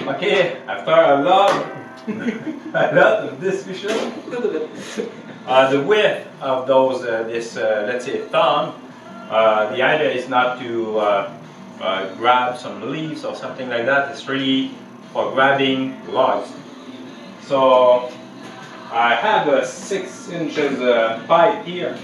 Okay, after a lot of discussion, the width of those, let's say thumb, the idea is not to grab some leaves or something like that. It's really for grabbing logs. So I have a 6 inches pipe here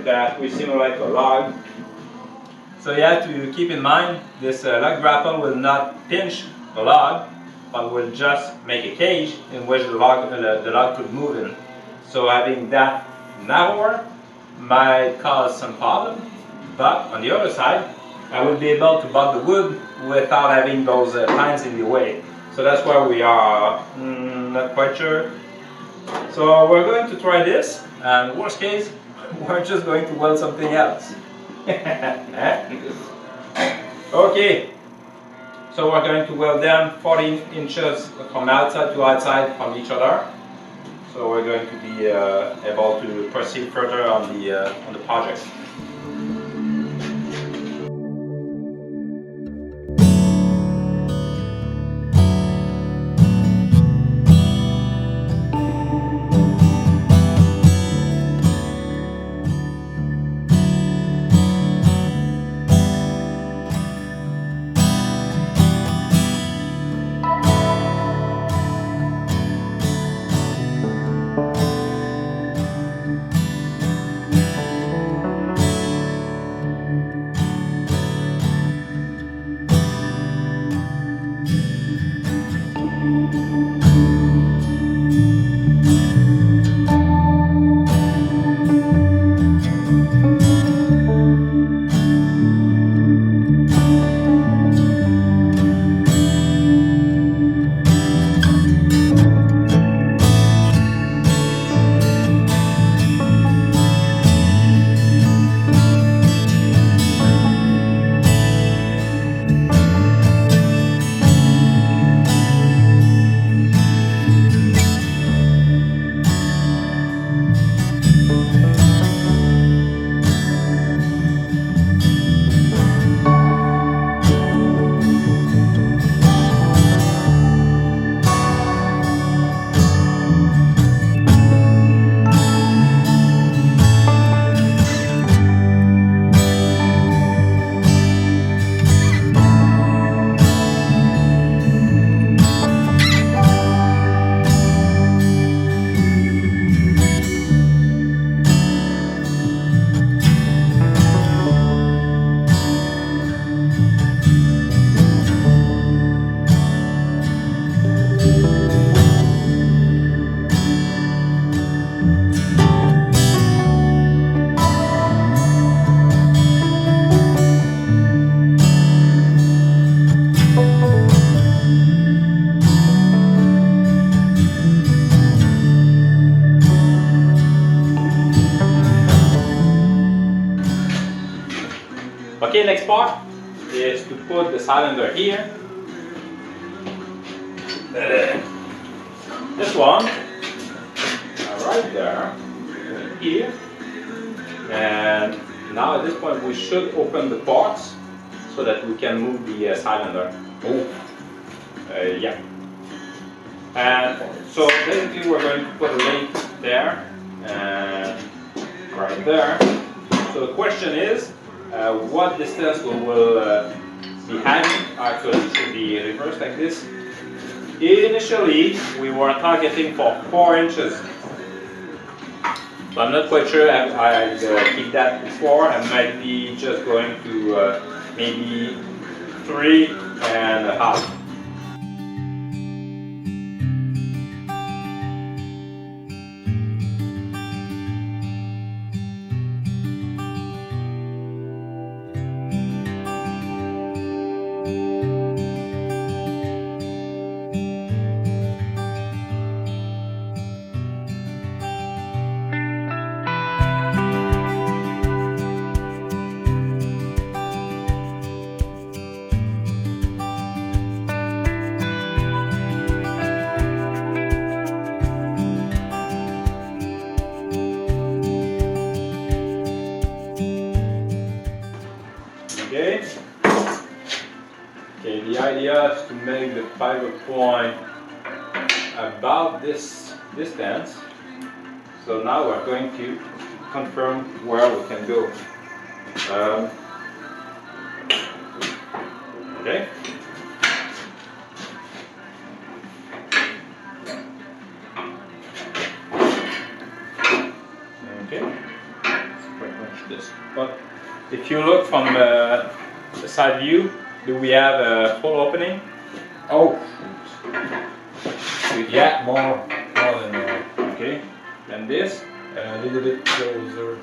that we simulate a log. So you have to keep in mind this log grapple will not pinch the log, but will just make a cage in which the log could move in. So having that narrower might cause some problem, but on the other side, I will be able to bug the wood without having those pines in the way. So that's where we are not quite sure. So we're going to try this, and worst case, we're just going to weld something else. Okay, so we're going to weld them 14 inches from outside to outside from each other. So we're going to be able to proceed further on the project. Okay, next part is to put the cylinder here. This one, right there, here. And now at this point we should open the parts so that we can move the cylinder. Yeah. And so basically we're going to put a link there and right there. So the question is, what distance we will be having. Actually, it should be reversed like this. Initially, we were targeting for 4 inches. But I'm not quite sure I'd keep that before. I might be just going to maybe 3.5. idea is to make the pivot point about this distance. So now we're going to confirm where we can go. Okay. Okay. That's pretty much this. But if you look from the side view, do we have a full opening? Oh, Yeah. more than that. Okay. And this? A little bit closer.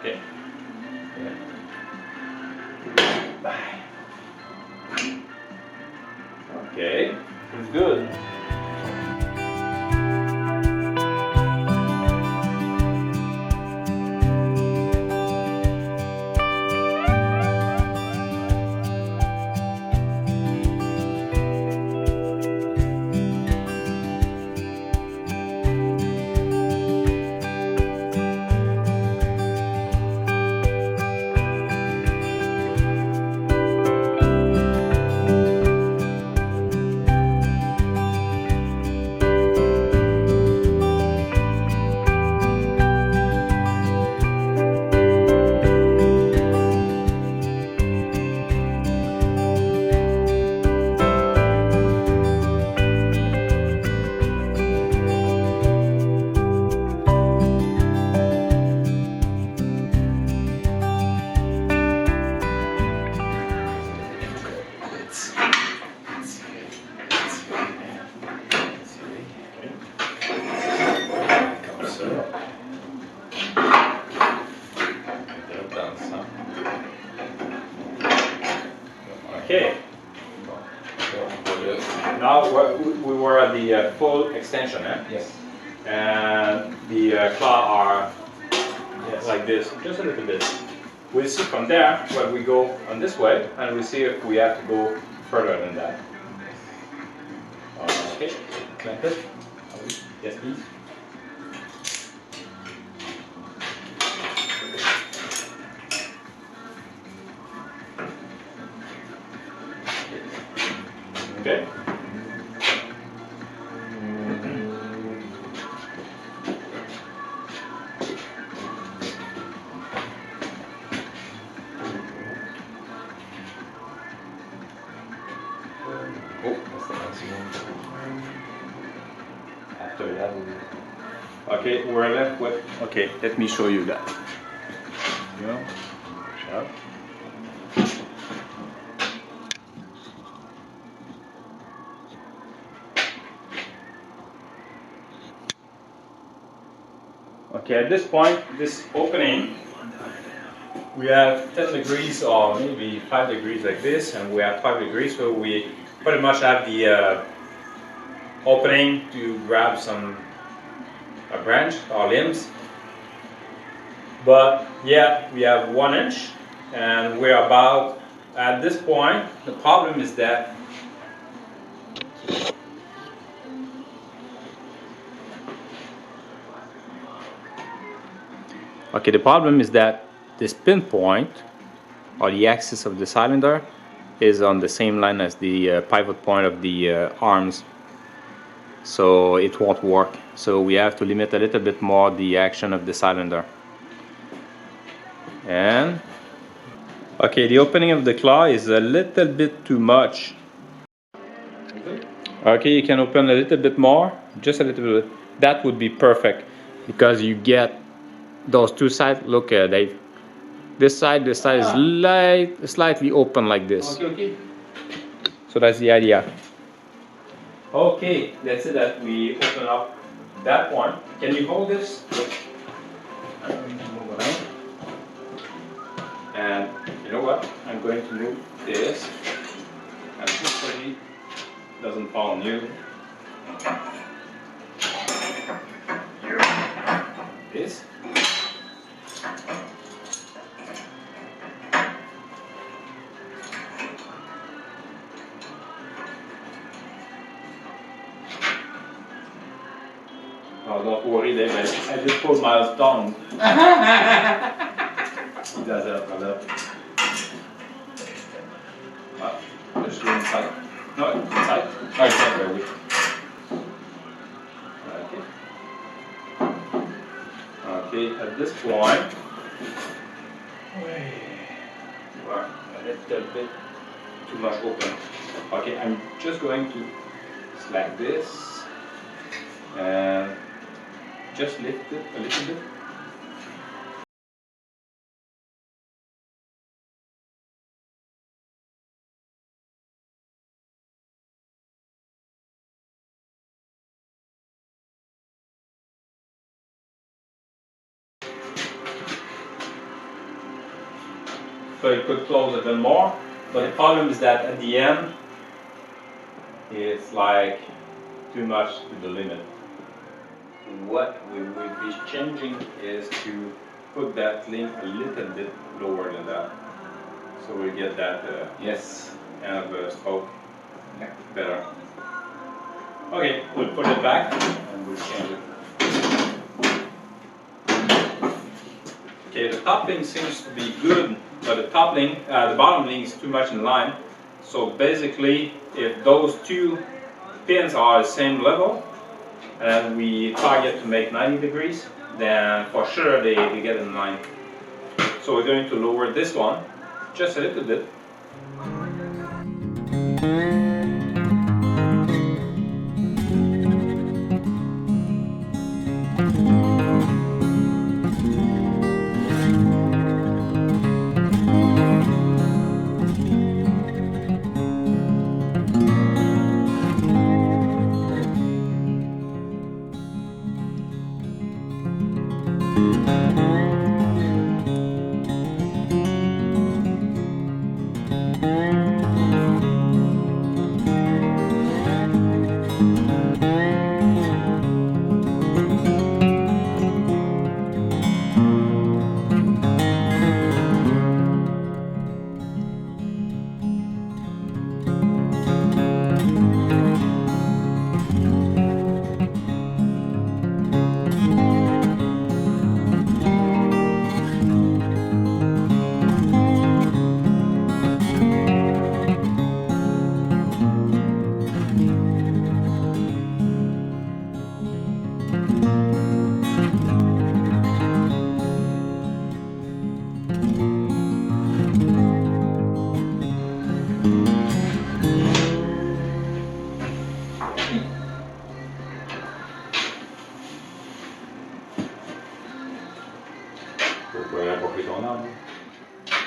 Okay. Okay. It's good. Okay. Now we were at the full extension, eh? Yes. And the claw are Yes. like this, just a little bit. We'll see from there when we go on this way, and we'll see if we have to go further than that. Okay. Like this. Yes, please. Okay. Oh, that's the maximum. After that, Okay, we're left with. Okay, let me show you that. yeah. Sharp. Okay, at this point, this opening, we have 10 degrees or maybe 5 degrees like this, and we have 5 degrees, so we pretty much have the opening to grab a branch or limbs. But yeah, we have 1 inch, and we're about at this point. The problem is that this pinpoint or the axis of the cylinder is on the same line as the pivot point of the arms, so it won't work. So we have to limit a little bit more the action of the cylinder. And okay, the opening of the claw is a little bit too much. Okay, you can open a little bit more, just a little bit. That would be perfect, because you get those two sides. Look, Dave. This side is slightly open like this. Okay. So that's the idea. Okay, let's say that we open up that one. Can you hold this? Move around. And you know what? I'm going to move this, and hopefully it doesn't fall on you. This. Oh, don't worry, David. I just pulled my tongue. He does that a lot. Just go inside. No, inside. Oh, it's not very weak. Okay, at this point, well, a little bit too much open. Okay, I'm just going to slack this and just lift it a little bit. So it could close a bit more, but the problem is that at the end, it's like too much to the limit. What we will be changing is to put that link a little bit lower than that. So we get that Yes. kind of stroke better. Okay, we'll put it back and we'll change it. Okay, the top link seems to be good, but the top link, the bottom link is too much in line. So basically, if those two pins are the same level, and we target to make 90 degrees, then for sure they get in line. So we're going to lower this one just a little bit.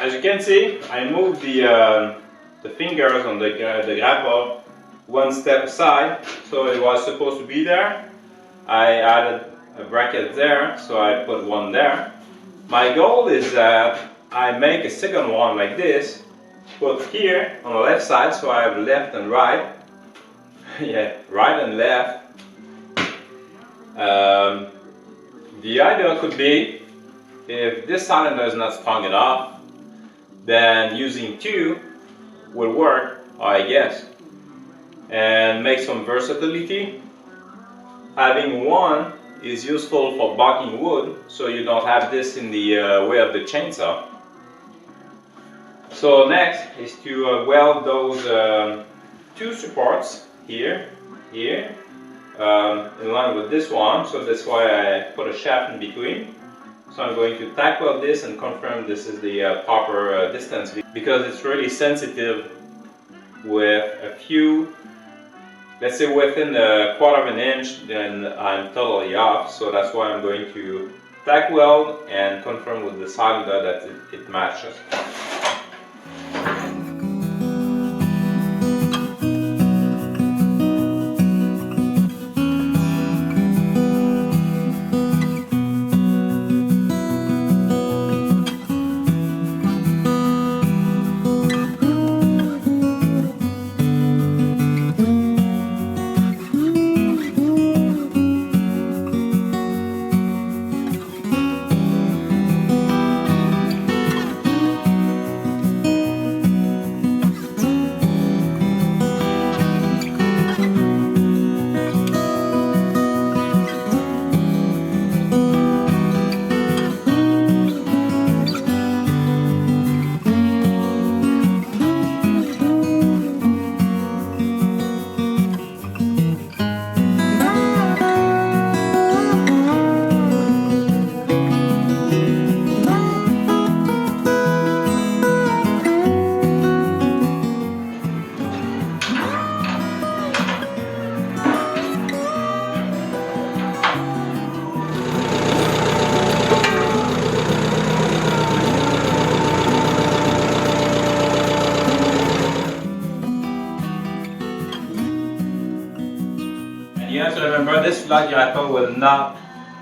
As you can see, I moved the fingers on the grapple one step aside, so it was supposed to be there. I added a bracket there, so I put one there. My goal is that I make a second one like this, put here on the left side, so I have left and right. Yeah, right and left. The idea could be, if this cylinder is not strong enough, then using two will work, I guess, and make some versatility. Having one is useful for bucking wood, so you don't have this in the way of the chainsaw. So next is to weld those two supports here, in line with this one, so that's why I put a shaft in between. So I'm going to tack weld this and confirm this is the proper distance, because it's really sensitive with a few, let's say within a quarter of an inch, then I'm totally off. So that's why I'm going to tack weld and confirm with the cylinder that it matches. you have to remember this flag grapple will not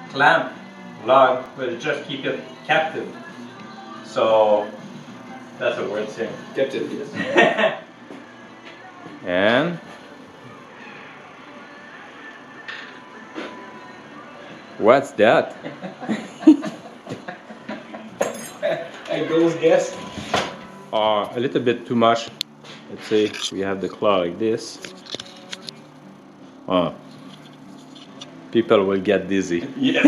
clamp log, will just keep it captive. So that's a word thing. Captive, yes. And what's that? A ghost guess. A little bit too much. Let's say we have the claw like this. People will get dizzy. Yes.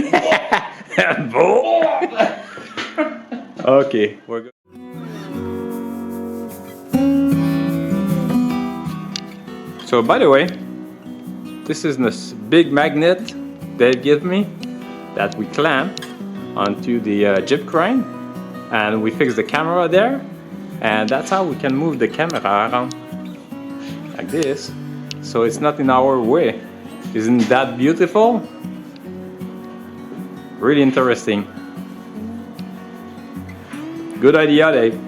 Okay, we're good. So by the way, this is this big magnet they give me that we clamp onto the jib crane, and we fix the camera there, and that's how we can move the camera around like this, so it's not in our way. Isn't that beautiful? Really interesting. Good idea, Dave.